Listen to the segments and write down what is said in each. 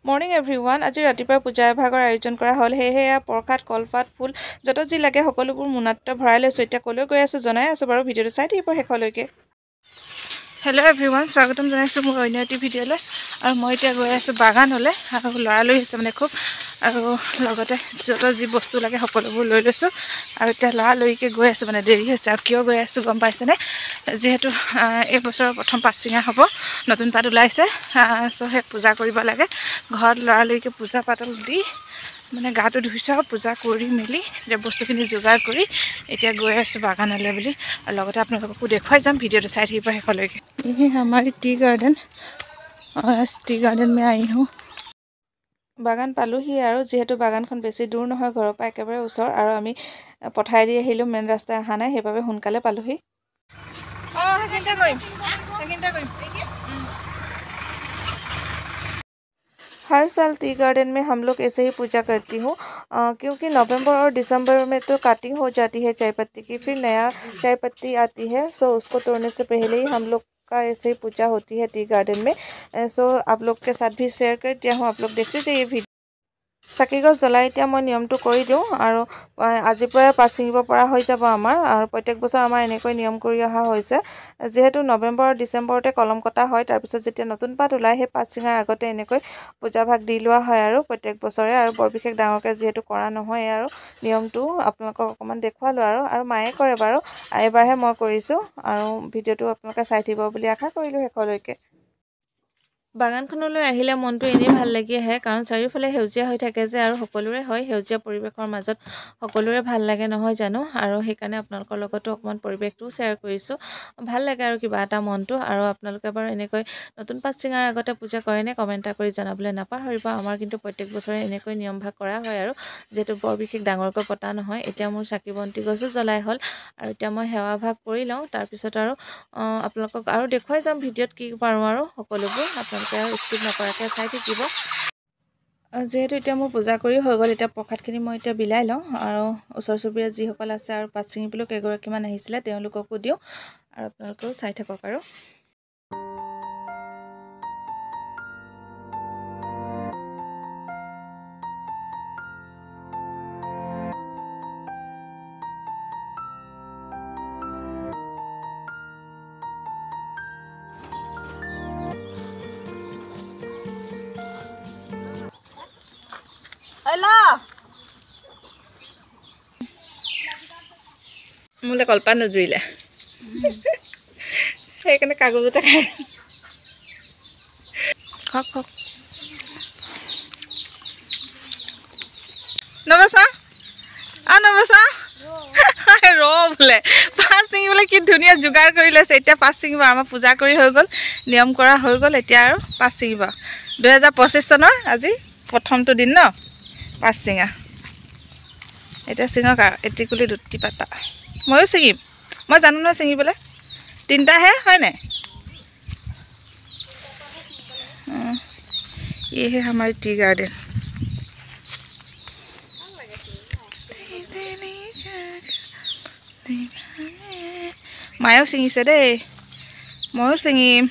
morning everyone আজি ৰাতিপুৱা পূজা এভাগৰ আয়োজন কৰা হ'ল সেয়েহে প্ৰসাদ কলপাত ফুল যত যি লাগে সকলোবোৰ মোনাত ভৰাই লৈছোঁ এতিয়া কলৈ গৈ আছোঁ জনাই আছোঁ বাৰু ভিডিঅ'টো চাই থাকিব শেষলৈকে হেল্ল' এভৰিৱান স্বাগতম জনাইছোঁ মোৰ অন্য এটি ভিডিঅ'লৈ আৰু মই এতিয়া গৈ আছোঁ বাগানলৈ আৰু লৰালৰি হৈছে মানে খুব আৰু লগতে যত যি বস্তু লাগে সকলোবোৰ লৈ লৈছোঁ আৰু এতিয়া লৰালৰিকৈ গৈ আছোঁ মানে দেৰি হৈছে আৰু কিয় গৈ আছোঁ গম পাইছেনে যিহেতু এই বছৰৰ প্ৰথম পাতচিঙা হ'ব নতুন পাত ওলাইছে চ' সেই পূজা কৰিব লাগে ঘৰত লৰালৰিকৈ পূজা পাতল দি মানে গাটো ধুইছোঁ আৰু পূজা কৰি মেলি এতিয়া বস্তুখিনি যোগাৰ কৰি এতিয়া গৈ আছোঁ বাগানলৈ বুলি আৰু লগতে আপোনালোককো দেখুৱাই যাম ভিডিঅ'টো চাই থাকিব শেষলৈকে ये हमारी टी गार्डन और टी गार्डन में आई हूँ বাগান পালোহি আৰু যিহেতু বাগানখন বেছি দূৰ নহয় ঘৰৰ পৰা একেবাৰে ওচৰ আৰু আমি পথাৰেদি আহিলোঁ মেইন ৰাস্তাই অহা নাই সেইবাবে সোনকালে পালোহি हर साल टी गार्डन में हम लोग ऐसे ही पूजा करती हूँ क्योंकि नवंबर और दिसंबर में तो काटिंग हो जाती है चाय पत्ती की फिर नया चाय पत्ती आती है सो उसको तोड़ने से पहले ही हम लोग का ऐसे ही पूजा होती है टी गार्डन में सो आप लोग के साथ भी शेयर कर दिया हूँ आप लोग देखते जाइए वीडियो চাকি গছ জ্বলাই এতিয়া মই নিয়মটো কৰি দিওঁ আৰু আজিৰ পৰা পাত ছিঙিব পৰা হৈ যাব আমাৰ আৰু প্ৰত্যেক বছৰ আমাৰ এনেকৈ নিয়ম কৰি অহা হৈছে যেহেতু নৱেম্বৰ ডিচেম্বৰতে কলম কটা হয় তাৰপিছত যেতিয়া নতুন পাত ওলাই সেই পাত ছিঙাৰ আগতে এনেকৈ পূজা ভাগ দি লোৱা হয় আৰু প্ৰত্যেক বছৰে আৰু বৰ বিশেষ ডাঙৰকৈ যিহেতু কৰা নহয় আৰু নিয়মটো আপোনালোকক অকণমান দেখুৱালোঁ আৰু মায়ে কৰে বাৰু এবাৰহে মই কৰিছোঁ আৰু ভিডিঅ'টো আপোনালোকে চাই থাকিব বুলি আশা কৰিলোঁ শেষলৈকে বাগানখনলৈ আহিলে মনটো এনেই ভাল লাগি আহে কাৰণ চাৰিওফালে সেউজীয়া হৈ থাকে যে আৰু সকলোৰে হয় সেউজীয়া পৰিৱেশৰ মাজত সকলোৰে ভাল লাগে নহয় জানো আৰু সেইকাৰণে আপোনালোকৰ লগতো অকণমান পৰিৱেশটোও শ্বেয়াৰ কৰিছোঁ ভাল লাগে আৰু কিবা এটা মনটো আৰু আপোনালোকে বাৰু এনেকৈ নতুন পাত ছিঙাৰ আগতে পূজা কৰেনে কমেণ্ট এটা কৰি জনাবলৈ নাপাহৰিব আমাৰ কিন্তু প্ৰত্যেক বছৰে এনেকৈ নিয়ম ভাগ কৰা হয় আৰু যিহেতু বৰ বিশেষ ডাঙৰকৈ পতা নহয় এতিয়া মোৰ চাকি বন্তি গছো জ্বলাই হ'ল আৰু এতিয়া মই সেৱা ভাগ কৰি লওঁ তাৰপিছত আৰু আপোনালোকক আৰু দেখুৱাই যাম ভিডিঅ'ত কি পাৰোঁ আৰু সকলোবোৰ আপোনালোকে আৰু স্কিপ নকৰাকৈ চাই থাকিব যিহেতু এতিয়া মোৰ পূজা কৰি হৈ গ'ল এতিয়া প্ৰসাদখিনি মই এতিয়া বিলাই লওঁ আৰু ওচৰ চুবুৰীয়া যিসকল আছে আৰু পাত ছিঙিবলৈও কেইগৰাকীমান আহিছিলে তেওঁলোককো দিওঁ আৰু আপোনালোকেও চাই থাকক আৰু মোলৈ কলপাত নজুৰিলে সেইকাৰণে কাগজতে খাই খক নবছা নবছা ৰ বোলে পাত ছিঙিবলৈ কি ধুনীয়া যোগাৰ কৰি লৈছে এতিয়া পাত ছিঙিব আমাৰ পূজা কৰি হৈ গ'ল নিয়ম কৰা হৈ গ'ল এতিয়া আৰু পাত ছিঙিব 2025 চনৰ আজি প্ৰথমটো দিন ন পাত ছিঙা এতিয়া ছিঙক আৰু এটিকুলি দুটি পাতা ময়ো ছিঙিম মই জানো নহয় ছিঙিবলৈ তিনিটাহে হয় নাই ये हमारी टी गार्डन মায়েও ছিঙিছে দেই ময়ো ছিঙিম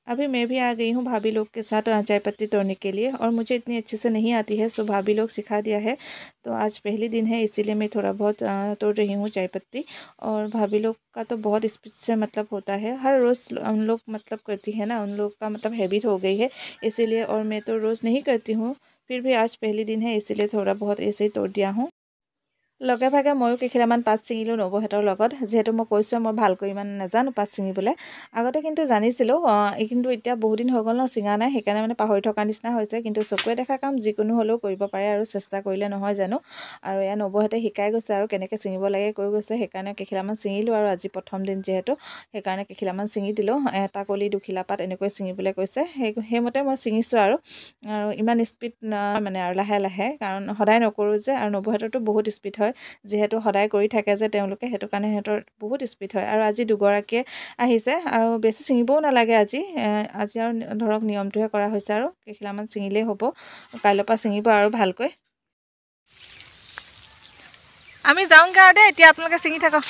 अभी मैं भी आ गई हूँ भाभी लोग के साथ चाय पत्ती तोड़ने के लिए और मुझे इतनी अच्छे से नहीं आती है सो भाभी लोग सिखा दिया है तो आज पहली दिन है इसीलिए मैं थोड़ा बहुत तोड़ रही हूँ चाय पत्ती और भाभी लोग का तो बहुत स्पीड से मतलब होता है हर रोज़ उन लोग मतलब करती है ना उन लोग का मतलब हैबिट हो गई है इसीलिए और मैं तो रोज़ नहीं करती हूँ फिर भी आज पहली दिन है इसीलिए थोड़ा बहुत ऐसे ही तोड़ दिया हूँ লগে ভাগে ময়ো কেইখিলামান পাত ছিঙিলোঁ নবৌহঁতৰ লগত যিহেতু মই কৈছোঁ মই ভালকৈ ইমান নাজানো পাত ছিঙিবলৈ আগতে কিন্তু জানিছিলোঁ কিন্তু এতিয়া বহুদিন হৈ গ'ল ন ছিঙা নাই সেইকাৰণে মানে পাহৰি থকাৰ নিচিনা হৈছে কিন্তু চকুৱে দেখা কাম যিকোনো হ'লেও কৰিব পাৰে আৰু চেষ্টা কৰিলে নহয় জানো আৰু এয়া নবৌহঁতে শিকাই গৈছে আৰু কেনেকৈ ছিঙিব লাগে কৈ গৈছে সেইকাৰণে কেইখিলামান ছিঙিলোঁ আৰু আজি প্ৰথম দিন যিহেতু সেইকাৰণে কেইখিলামান ছিঙি দিলোঁ এটা কলি দুখিলা পাত এনেকৈ ছিঙিবলৈ কৈছে সেইমতে মই ছিঙিছোঁ আৰু ইমান স্পীড মানে আৰু লাহে লাহে কাৰণ সদায় নকৰোঁ যে আৰু নবৌহঁতৰতো বহুত স্পীড হয় যিহেতু সদায় কৰি থাকে যে তেওঁলোকে সেইটো কাৰণে সিহঁতৰ বহুত স্পীড হয় আৰু আজি দুগৰাকীয়ে আহিছে আৰু বেছি ছিঙিবও নালাগে আজি আৰু ধৰক নিয়মটোহে কৰা হৈছে আৰু কেইখিলামান ছিঙিলেই হ'ব কাইলৈৰ পৰা ছিঙিব আৰু ভালকৈ আমি যাওঁগে আৰু দে এতিয়া আপোনালোকে ছিঙি থাকক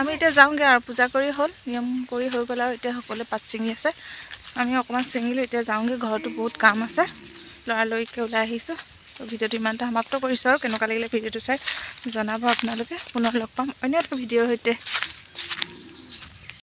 আমি এতিয়া যাওঁগে আৰু পূজা কৰি হ'ল নিয়ম কৰি হৈ গ'ল আৰু এতিয়া সকলোৱে পাত ছিঙি আছে আমি অকণমান ছিঙিলোঁ এতিয়া যাওঁগে ঘৰতো বহুত কাম আছে লৰালৰিকৈ ওলাই আহিছোঁ তো ভিডিঅ'টো ইমানটা সমাপ্ত কৰিছোঁ আৰু কেনেকুৱা লাগিলে ভিডিঅ'টো চাই জনাব আপোনালোকে পুনৰ লগ পাম অন্য এটা ভিডিঅ'ৰ সৈতে